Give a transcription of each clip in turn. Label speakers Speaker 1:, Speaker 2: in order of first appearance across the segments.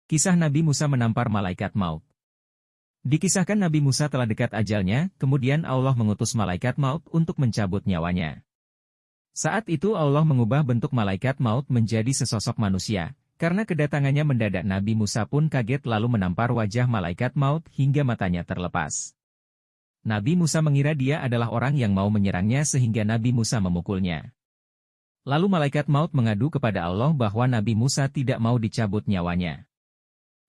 Speaker 1: Kisah Nabi Musa menampar malaikat maut. Dikisahkan Nabi Musa telah dekat ajalnya, kemudian Allah mengutus malaikat maut untuk mencabut nyawanya. Saat itu Allah mengubah bentuk malaikat maut menjadi sesosok manusia. Karena kedatangannya mendadak Nabi Musa pun kaget lalu menampar wajah malaikat maut hingga matanya terlepas. Nabi Musa mengira dia adalah orang yang mau menyerangnya sehingga Nabi Musa memukulnya. Lalu malaikat maut mengadu kepada Allah bahwa Nabi Musa tidak mau dicabut nyawanya.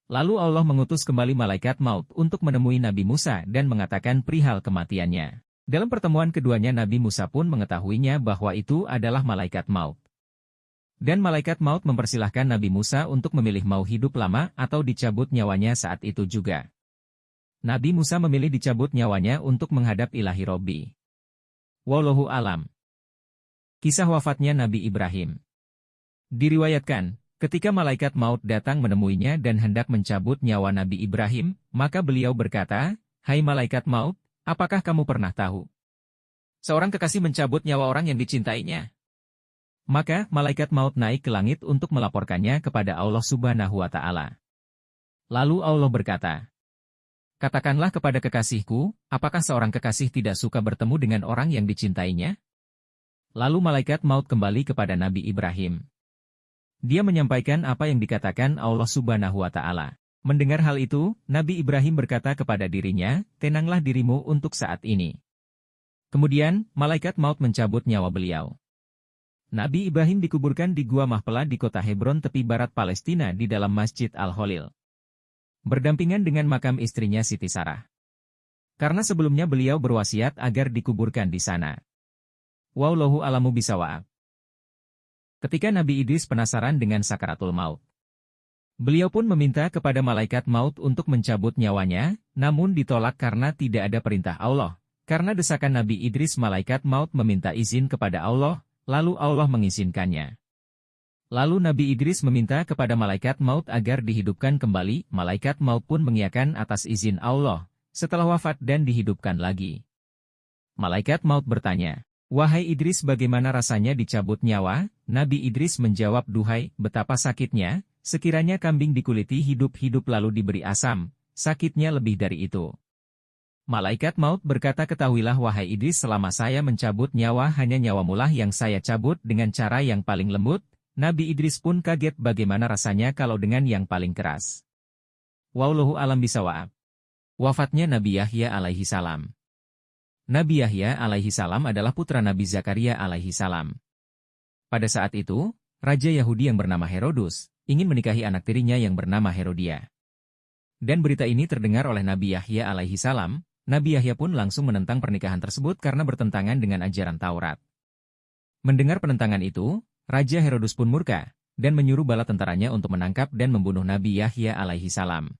Speaker 1: Lalu Allah mengutus kembali malaikat maut untuk menemui Nabi Musa dan mengatakan perihal kematiannya. Dalam pertemuan keduanya Nabi Musa pun mengetahuinya bahwa itu adalah malaikat maut. Dan malaikat maut mempersilahkan Nabi Musa untuk memilih mau hidup lama atau dicabut nyawanya saat itu juga. Nabi Musa memilih dicabut nyawanya untuk menghadap Ilahi Robbi. Wallahu alam. Kisah wafatnya Nabi Ibrahim. Diriwayatkan, ketika malaikat maut datang menemuinya dan hendak mencabut nyawa Nabi Ibrahim, maka beliau berkata, "Hai malaikat maut, apakah kamu pernah tahu seorang kekasih mencabut nyawa orang yang dicintainya?" Maka malaikat maut naik ke langit untuk melaporkannya kepada Allah Subhanahu wa Ta'ala. Lalu Allah berkata, "Katakanlah kepada kekasihku, apakah seorang kekasih tidak suka bertemu dengan orang yang dicintainya?" Lalu malaikat maut kembali kepada Nabi Ibrahim. Dia menyampaikan apa yang dikatakan Allah Subhanahu wa Ta'ala. Mendengar hal itu, Nabi Ibrahim berkata kepada dirinya, "Tenanglah dirimu untuk saat ini." Kemudian, malaikat maut mencabut nyawa beliau. Nabi Ibrahim dikuburkan di Gua Mahpela di kota Hebron tepi barat Palestina di dalam Masjid Al-Holil. Berdampingan dengan makam istrinya Siti Sarah. Karena sebelumnya beliau berwasiat agar dikuburkan di sana. Wallahu a'lamu bishawab. Ketika Nabi Idris penasaran dengan sakaratul maut, beliau pun meminta kepada malaikat maut untuk mencabut nyawanya, namun ditolak karena tidak ada perintah Allah. Karena desakan Nabi Idris malaikat maut meminta izin kepada Allah, lalu Allah mengizinkannya. Lalu Nabi Idris meminta kepada malaikat maut agar dihidupkan kembali, malaikat maut pun mengiyakan atas izin Allah, setelah wafat dan dihidupkan lagi. Malaikat maut bertanya, "Wahai Idris, bagaimana rasanya dicabut nyawa?" Nabi Idris menjawab, "Duhai, betapa sakitnya, sekiranya kambing dikuliti hidup-hidup lalu diberi asam, sakitnya lebih dari itu." Malaikat maut berkata, "Ketahuilah wahai Idris, selama saya mencabut nyawa hanya nyawamulah yang saya cabut dengan cara yang paling lembut." Nabi Idris pun kaget bagaimana rasanya kalau dengan yang paling keras. Wallahu alam bishawab. Wafatnya Nabi Yahya alaihi salam. Nabi Yahya alaihi salam adalah putra Nabi Zakaria alaihi salam. Pada saat itu, Raja Yahudi yang bernama Herodus ingin menikahi anak tirinya yang bernama Herodia. Dan berita ini terdengar oleh Nabi Yahya alaihi salam. Nabi Yahya pun langsung menentang pernikahan tersebut karena bertentangan dengan ajaran Taurat. Mendengar penentangan itu, Raja Herodus pun murka, dan menyuruh bala tentaranya untuk menangkap dan membunuh Nabi Yahya alaihi salam.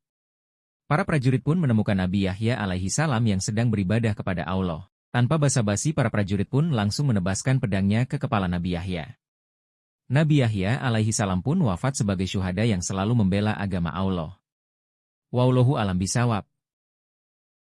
Speaker 1: Para prajurit pun menemukan Nabi Yahya alaihi salam yang sedang beribadah kepada Allah. Tanpa basa-basi para prajurit pun langsung menebaskan pedangnya ke kepala Nabi Yahya. Nabi Yahya alaihi salam pun wafat sebagai syuhada yang selalu membela agama Allah. Wallahu a'lam bishawab.